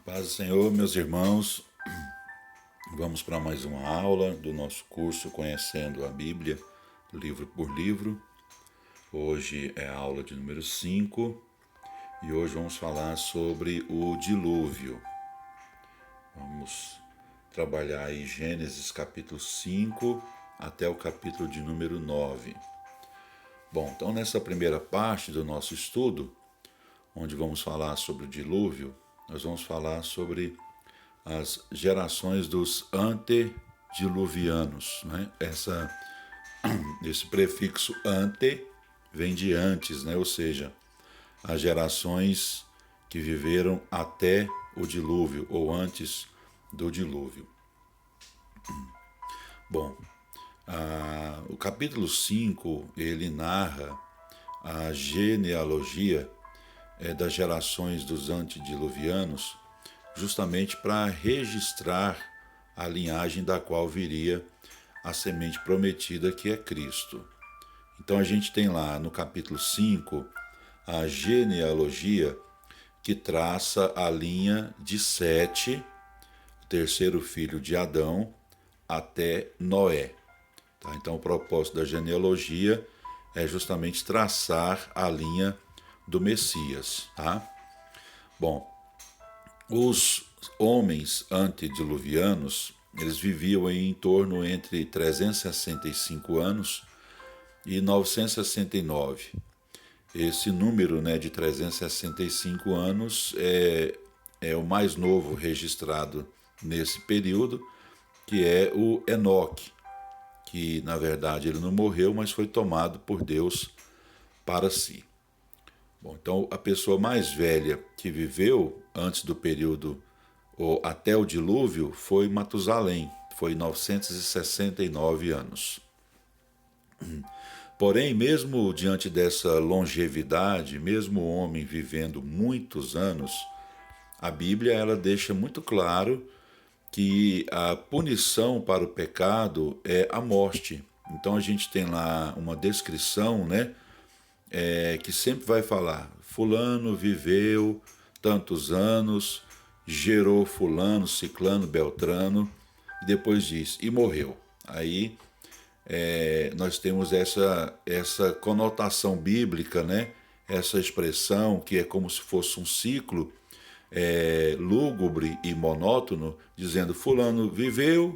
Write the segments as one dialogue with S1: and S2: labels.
S1: Paz do Senhor, meus irmãos, vamos para mais uma aula do nosso curso Conhecendo a Bíblia, livro por livro. Hoje é a aula de número 5 e hoje vamos falar sobre o dilúvio. Vamos trabalhar aí Gênesis capítulo 5 até o capítulo de número 9. Bom, então nessa primeira parte do nosso estudo, onde vamos falar sobre o dilúvio, nós vamos falar sobre as gerações dos antediluvianos, né? Esse prefixo ante vem de antes, né? Ou seja, as gerações que viveram até o dilúvio ou antes do dilúvio. Bom, o capítulo 5 ele narra a genealogia das gerações dos antediluvianos, justamente para registrar a linhagem da qual viria a semente prometida, que é Cristo. Então a gente tem lá no capítulo 5 a genealogia que traça a linha de Sete, o terceiro filho de Adão, até Noé. Tá? Então o propósito da genealogia é justamente traçar a linha do Messias. Tá? Bom, os homens antediluvianos, eles viviam em torno entre 365 anos e 969. Esse número, né, de 365 anos é o mais novo registrado nesse período, que é o Enoque, que na verdade ele não morreu, mas foi tomado por Deus para si. Bom, então a pessoa mais velha que viveu antes do período ou até o dilúvio foi Matusalém, foi 969 anos. Porém, mesmo diante dessa longevidade, mesmo o homem vivendo muitos anos, a Bíblia ela deixa muito claro que a punição para o pecado é a morte. Então a gente tem lá uma descrição, né? Que sempre vai falar, fulano viveu tantos anos, gerou fulano, ciclano, beltrano, e depois diz, e morreu. Aí nós temos essa conotação bíblica, né? Essa expressão que é como se fosse um ciclo lúgubre e monótono, dizendo fulano viveu,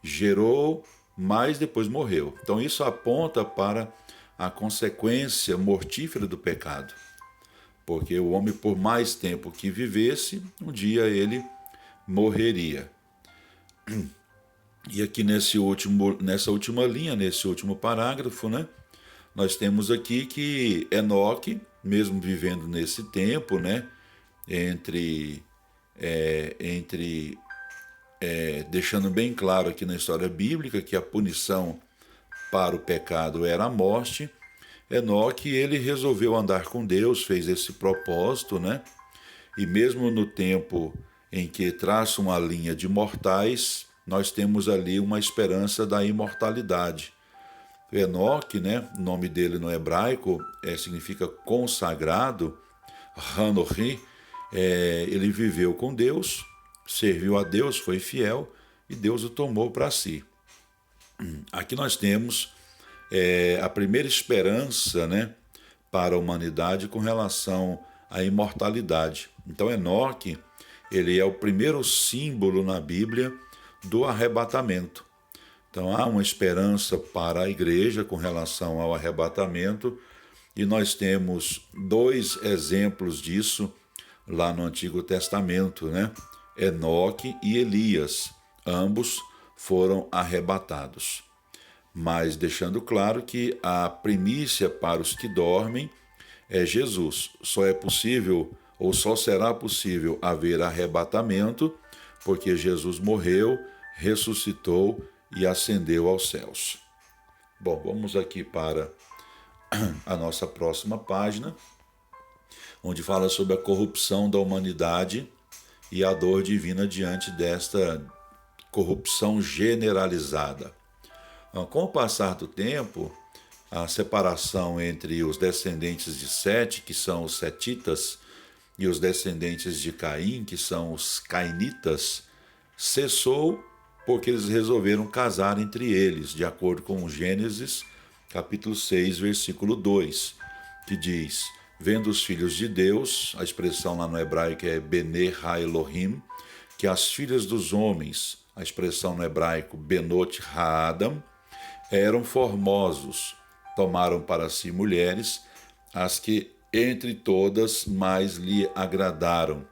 S1: gerou, mas depois morreu. Então isso aponta para a consequência mortífera do pecado. Porque o homem, por mais tempo que vivesse, um dia ele morreria. E aqui nessa última linha, nesse último parágrafo, né, nós temos aqui que Enoque, mesmo vivendo nesse tempo, né, deixando bem claro aqui na história bíblica que a punição para o pecado era a morte, Enoque ele resolveu andar com Deus, fez esse propósito, né? E mesmo no tempo em que traça uma linha de mortais, nós temos ali uma esperança da imortalidade. Enoque, né? O nome dele no hebraico significa consagrado, Hanohi, ele viveu com Deus, serviu a Deus, foi fiel e Deus o tomou para si. Aqui nós temos a primeira esperança, né, para a humanidade com relação à imortalidade. Então Enoque, ele é o primeiro símbolo na Bíblia do arrebatamento. Então há uma esperança para a igreja com relação ao arrebatamento e nós temos dois exemplos disso lá no Antigo Testamento, né? Enoque e Elias, ambos foram arrebatados. Mas deixando claro que a primícia para os que dormem é Jesus. Só é possível ou só será possível haver arrebatamento porque Jesus morreu, ressuscitou e ascendeu aos céus. Bom, vamos aqui para a nossa próxima página, onde fala sobre a corrupção da humanidade e a dor divina diante desta corrupção generalizada. Com o passar do tempo, a separação entre os descendentes de Sete, que são os setitas, e os descendentes de Caim, que são os cainitas, cessou porque eles resolveram casar entre eles, de acordo com Gênesis, capítulo 6, versículo 2, que diz: vendo os filhos de Deus, a expressão lá no hebraico é Bene Ha-Elohim, que as filhas dos homens, a expressão no hebraico Benot Ha-Adam, eram formosos, tomaram para si mulheres, as que entre todas mais lhe agradaram.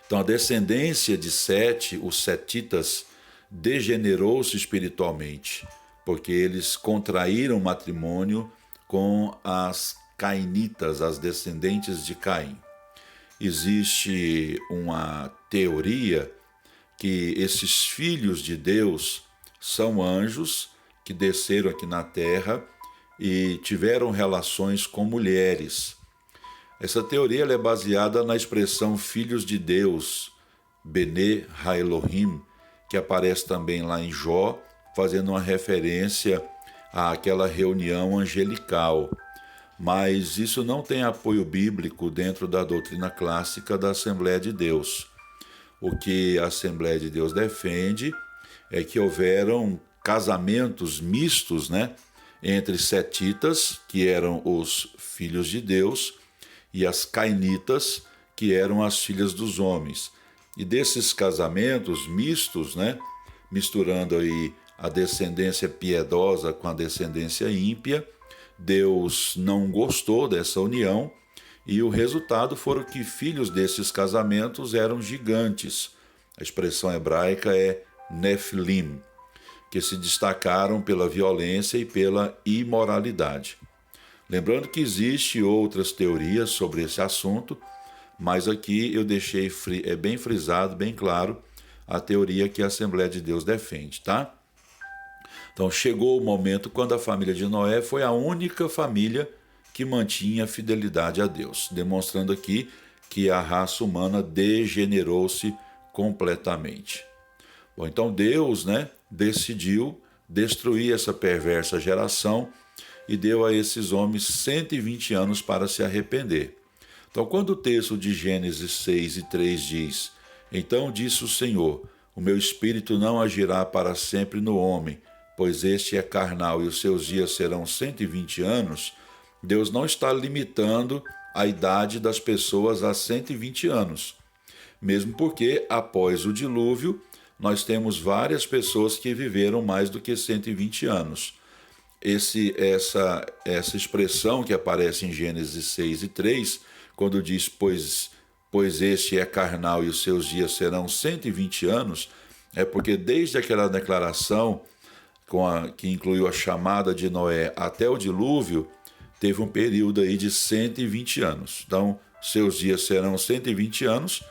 S1: Então a descendência de Sete, os setitas, degenerou-se espiritualmente, porque eles contraíram matrimônio com as cainitas, as descendentes de Caim. Existe uma teoria que esses filhos de Deus são anjos que desceram aqui na terra e tiveram relações com mulheres. Essa teoria é baseada na expressão filhos de Deus, Bene Ha-Elohim, que aparece também lá em Jó, fazendo uma referência àquela reunião angelical. Mas isso não tem apoio bíblico dentro da doutrina clássica da Assembleia de Deus. O que a Assembleia de Deus defende é que houveram casamentos mistos, entre setitas, que eram os filhos de Deus, e as cainitas, que eram as filhas dos homens. E desses casamentos mistos, misturando aí a descendência piedosa com a descendência ímpia, Deus não gostou dessa união e o resultado foram que filhos desses casamentos eram gigantes. A expressão hebraica é Nephilim, que se destacaram pela violência e pela imoralidade. Lembrando que existem outras teorias sobre esse assunto, mas aqui eu deixei bem frisado, bem claro, a teoria que a Assembleia de Deus defende, tá? Então chegou o momento quando a família de Noé foi a única família que mantinha fidelidade a Deus, demonstrando aqui que a raça humana degenerou-se completamente. Bom, então Deus, decidiu destruir essa perversa geração e deu a esses homens 120 anos para se arrepender. Então, quando o texto de Gênesis 6 e 3 diz: então disse o Senhor, o meu espírito não agirá para sempre no homem, pois este é carnal e os seus dias serão 120 anos, Deus não está limitando a idade das pessoas a 120 anos. Mesmo porque, após o dilúvio, nós temos várias pessoas que viveram mais do que 120 anos. Essa expressão que aparece em Gênesis 6 e 3, quando diz, pois este é carnal e os seus dias serão 120 anos, é porque desde aquela declaração, que incluiu a chamada de Noé até o dilúvio, teve um período aí de 120 anos. Então, seus dias serão 120 anos,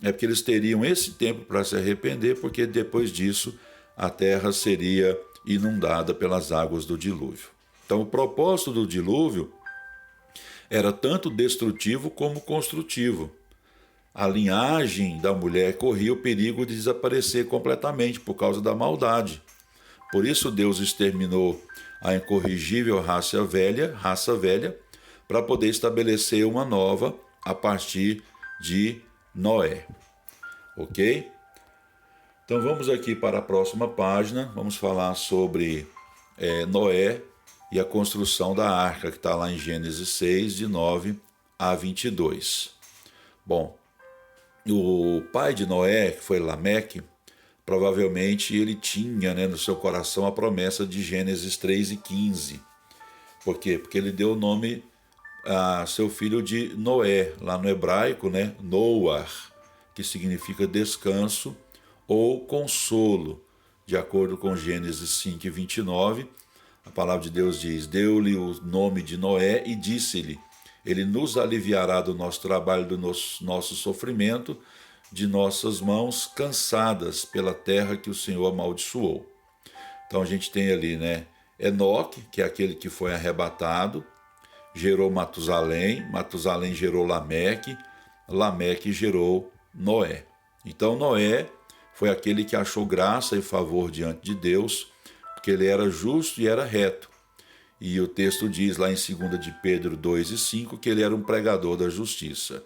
S1: é porque eles teriam esse tempo para se arrepender, porque depois disso a terra seria inundada pelas águas do dilúvio. Então, o propósito do dilúvio era tanto destrutivo como construtivo. A linhagem da mulher corria o perigo de desaparecer completamente por causa da maldade. Por isso Deus exterminou a incorrigível raça velha, para poder estabelecer uma nova a partir de Noé. Ok? Então vamos aqui para a próxima página, vamos falar sobre Noé e a construção da arca, que está lá em Gênesis 6, de 9 a 22. Bom, o pai de Noé, que foi Lameque, provavelmente ele tinha no seu coração a promessa de Gênesis 3 e 15. Por quê? Porque ele deu o nome a seu filho de Noé, lá no hebraico, Noar, que significa descanso ou consolo. De acordo com Gênesis 5 e 29, a palavra de Deus diz: deu-lhe o nome de Noé e disse-lhe: ele nos aliviará do nosso trabalho, do nosso sofrimento, de nossas mãos cansadas pela terra que o Senhor amaldiçoou. Então a gente tem ali, Enoque, que é aquele que foi arrebatado, gerou Matusalém, Matusalém gerou Lameque, Lameque gerou Noé. Então Noé foi aquele que achou graça e favor diante de Deus, porque ele era justo e era reto. E o texto diz lá em 2 de Pedro 2 e 5 que ele era um pregador da justiça.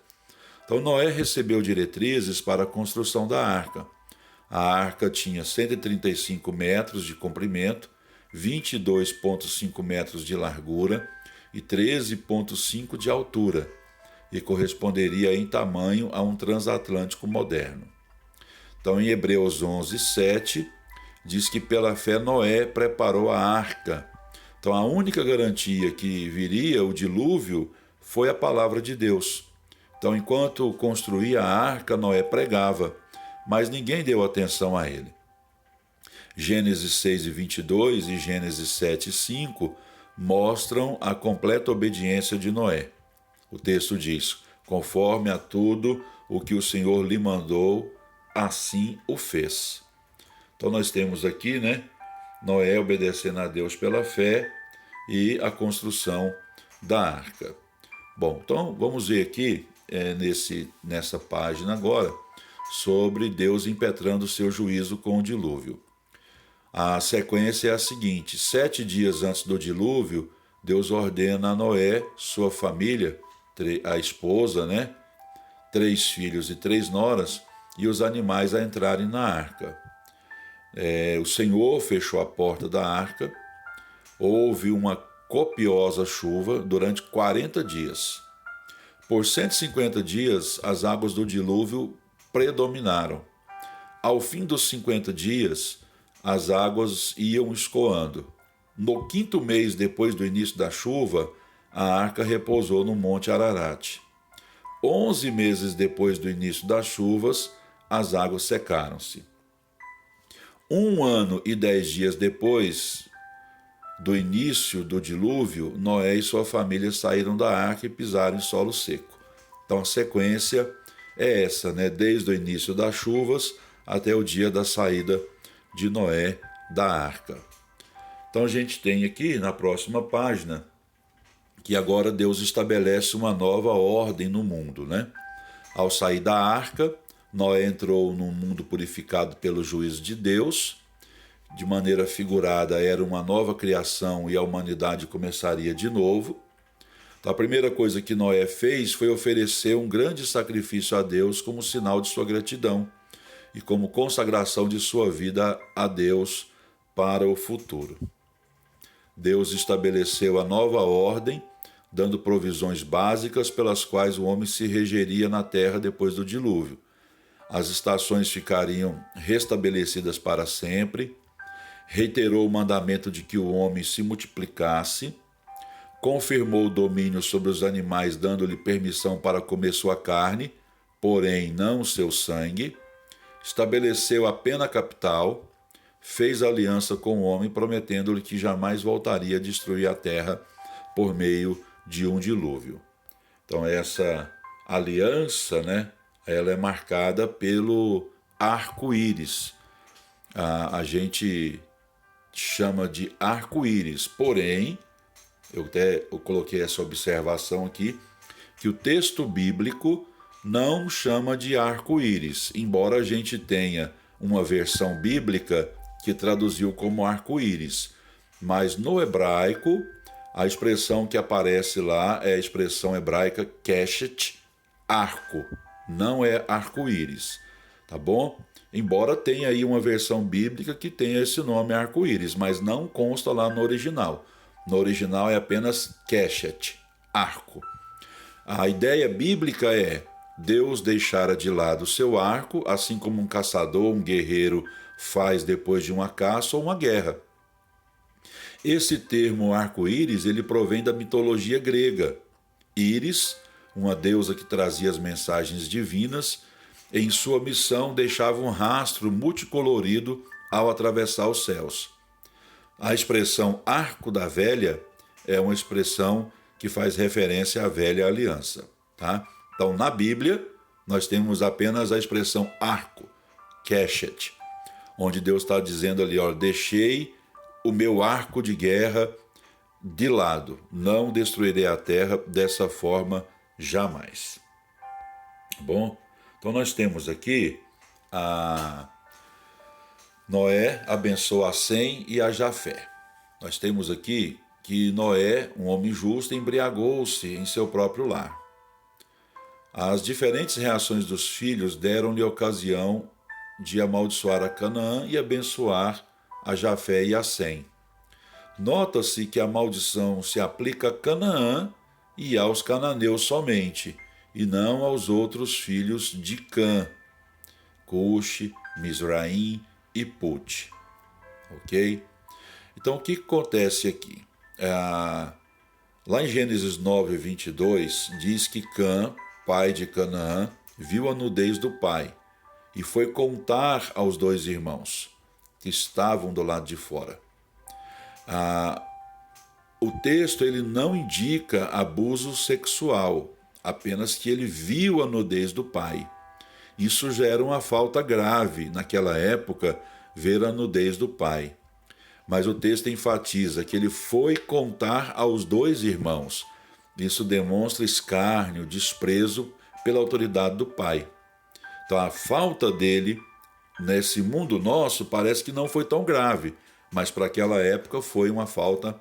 S1: Então Noé recebeu diretrizes para a construção da arca. A arca tinha 135 metros de comprimento, 22,5 metros de largura e 13,5 de altura, e corresponderia em tamanho a um transatlântico moderno. Então, em Hebreus 11, 7, diz que pela fé Noé preparou a arca. Então, a única garantia que viria o dilúvio foi a palavra de Deus. Então, enquanto construía a arca, Noé pregava, mas ninguém deu atenção a ele. Gênesis 6 e 22 e Gênesis 7 e 5 mostram a completa obediência de Noé. O texto diz: conforme a tudo o que o Senhor lhe mandou, assim o fez. Então nós temos aqui, Noé obedecendo a Deus pela fé e a construção da arca. Bom, então vamos ver aqui nessa página agora sobre Deus impetrando o seu juízo com o dilúvio. A sequência é a seguinte: 7 dias antes do dilúvio, Deus ordena a Noé, sua família, a esposa, 3 filhos e 3 noras, e os animais a entrarem na arca. O Senhor fechou a porta da arca, houve uma copiosa chuva durante 40 dias. Por 150 dias, as águas do dilúvio predominaram. Ao fim dos 50 dias, as águas iam escoando. No 5º mês depois do início da chuva, a arca repousou no Monte Ararat. 11 meses depois do início das chuvas, as águas secaram-se. 1 ano e 10 dias depois do início do dilúvio, Noé e sua família saíram da arca e pisaram em solo seco. Então a sequência é essa, desde o início das chuvas até o dia da saída de Noé da arca. Então a gente tem aqui na próxima página que agora Deus estabelece uma nova ordem no mundo, Ao sair da arca, Noé entrou num mundo purificado pelo juízo de Deus. De maneira figurada, era uma nova criação e a humanidade começaria de novo. Então, a primeira coisa que Noé fez foi oferecer um grande sacrifício a Deus como sinal de sua gratidão e como consagração de sua vida a Deus para o futuro. Deus estabeleceu a nova ordem, dando provisões básicas pelas quais o homem se regeria na terra depois do dilúvio. As estações ficariam restabelecidas para sempre. Reiterou o mandamento de que o homem se multiplicasse, confirmou o domínio sobre os animais, dando-lhe permissão para comer sua carne, porém não seu sangue, estabeleceu a pena capital, fez aliança com o homem, prometendo-lhe que jamais voltaria a destruir a terra por meio de um dilúvio. Então essa aliança, ela é marcada pelo arco-íris. A gente chama de arco-íris, porém, eu coloquei essa observação aqui, que o texto bíblico não chama de arco-íris, embora a gente tenha uma versão bíblica que traduziu como arco-íris. Mas no hebraico, a expressão que aparece lá é a expressão hebraica keshet, arco, não é arco-íris, tá bom? Embora tenha aí uma versão bíblica que tenha esse nome arco-íris, mas não consta lá no original. No original é apenas keshet, arco. A ideia bíblica é: Deus deixara de lado o seu arco, assim como um caçador, um guerreiro faz depois de uma caça ou uma guerra. Esse termo arco-íris, ele provém da mitologia grega. Íris, uma deusa que trazia as mensagens divinas, em sua missão deixava um rastro multicolorido ao atravessar os céus. A expressão arco da velha é uma expressão que faz referência à velha aliança, tá? Então, na Bíblia, nós temos apenas a expressão arco, keshet, onde Deus está dizendo ali, deixei o meu arco de guerra de lado, não destruirei a terra dessa forma jamais. Bom, então nós temos aqui a Noé abençoa a Sem e a Jafé. Nós temos aqui que Noé, um homem justo, embriagou-se em seu próprio lar. As diferentes reações dos filhos deram-lhe ocasião de amaldiçoar a Canaã e abençoar a Jafé e a Sem. Nota-se que a maldição se aplica a Canaã e aos cananeus somente, e não aos outros filhos de Cã, Cuxi, Mizraim e Put. Ok? Então, o que acontece aqui? Lá em Gênesis 9, 22, diz que Cã, pai de Canaã, viu a nudez do pai e foi contar aos dois irmãos que estavam do lado de fora. O texto ele não indica abuso sexual, apenas que ele viu a nudez do pai. Isso já era uma falta grave naquela época, ver a nudez do pai. Mas o texto enfatiza que ele foi contar aos dois irmãos. Isso demonstra escárnio, desprezo pela autoridade do pai. Então a falta dele nesse mundo nosso parece que não foi tão grave, mas para aquela época foi uma falta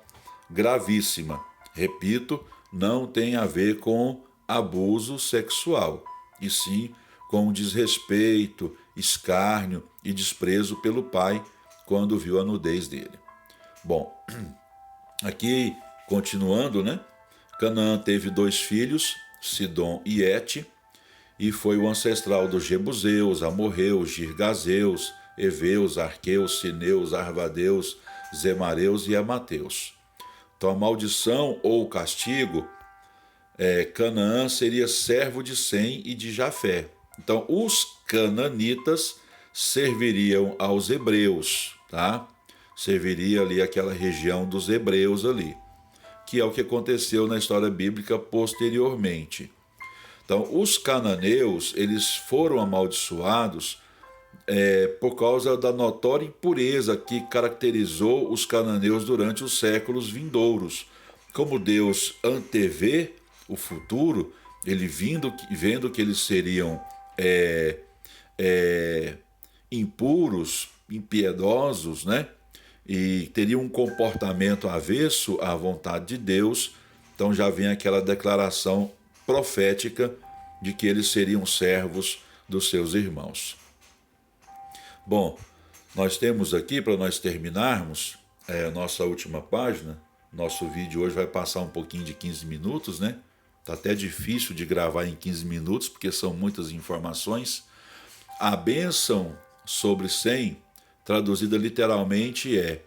S1: gravíssima. Repito, não tem a ver com abuso sexual, e sim com desrespeito, escárnio e desprezo pelo pai quando viu a nudez dele. Bom, aqui continuando, né? Canaã teve 2 filhos, Sidom e Et, e foi o ancestral dos Jebuseus, Amorreus, Girgazeus, Eveus, Arqueus, Sineus, Arvadeus, Zemareus e Amateus. Então a maldição ou castigo, Canaã seria servo de Sem e de Jafé. Então os cananitas serviriam aos hebreus, tá? Serviria ali aquela região dos hebreus ali, que é o que aconteceu na história bíblica posteriormente. Então, os cananeus, eles foram amaldiçoados por causa da notória impureza que caracterizou os cananeus durante os séculos vindouros. Como Deus antevê o futuro, ele vendo que eles seriam impuros, impiedosos, né? E teriam um comportamento avesso à vontade de Deus, então já vem aquela declaração profética de que eles seriam servos dos seus irmãos. Bom, nós temos aqui, para nós terminarmos, nossa última página. Nosso vídeo hoje vai passar um pouquinho de 15 minutos, né? Tá até difícil de gravar em 15 minutos, porque são muitas informações. A bênção sobre Sem, traduzida literalmente, é: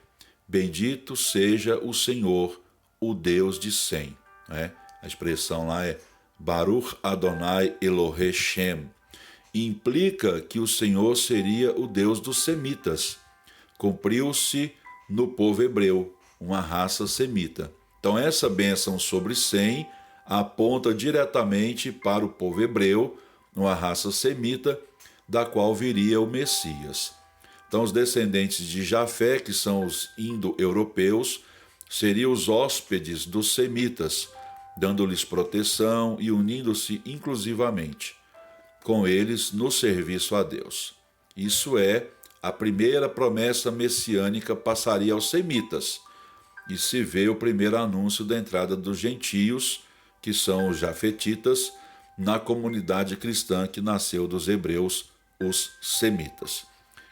S1: bendito seja o Senhor, o Deus de Sem. Né? A expressão lá é Baruch Adonai Elohei Shem. Implica que o Senhor seria o Deus dos semitas. Cumpriu-se no povo hebreu, uma raça semita. Então essa bênção sobre Sem aponta diretamente para o povo hebreu, uma raça semita, da qual viria o Messias. Então os descendentes de Jafé, que são os indo-europeus, seriam os hóspedes dos semitas, dando-lhes proteção e unindo-se inclusivamente com eles no serviço a Deus. Isso é, a primeira promessa messiânica passaria aos semitas, e se vê o primeiro anúncio da entrada dos gentios, que são os jafetitas, na comunidade cristã que nasceu dos hebreus, os semitas.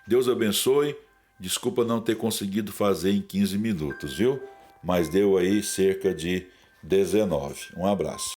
S1: Deus abençoe. Desculpa não ter conseguido fazer em 15 minutos, viu? Mas deu aí cerca de 19. Um abraço.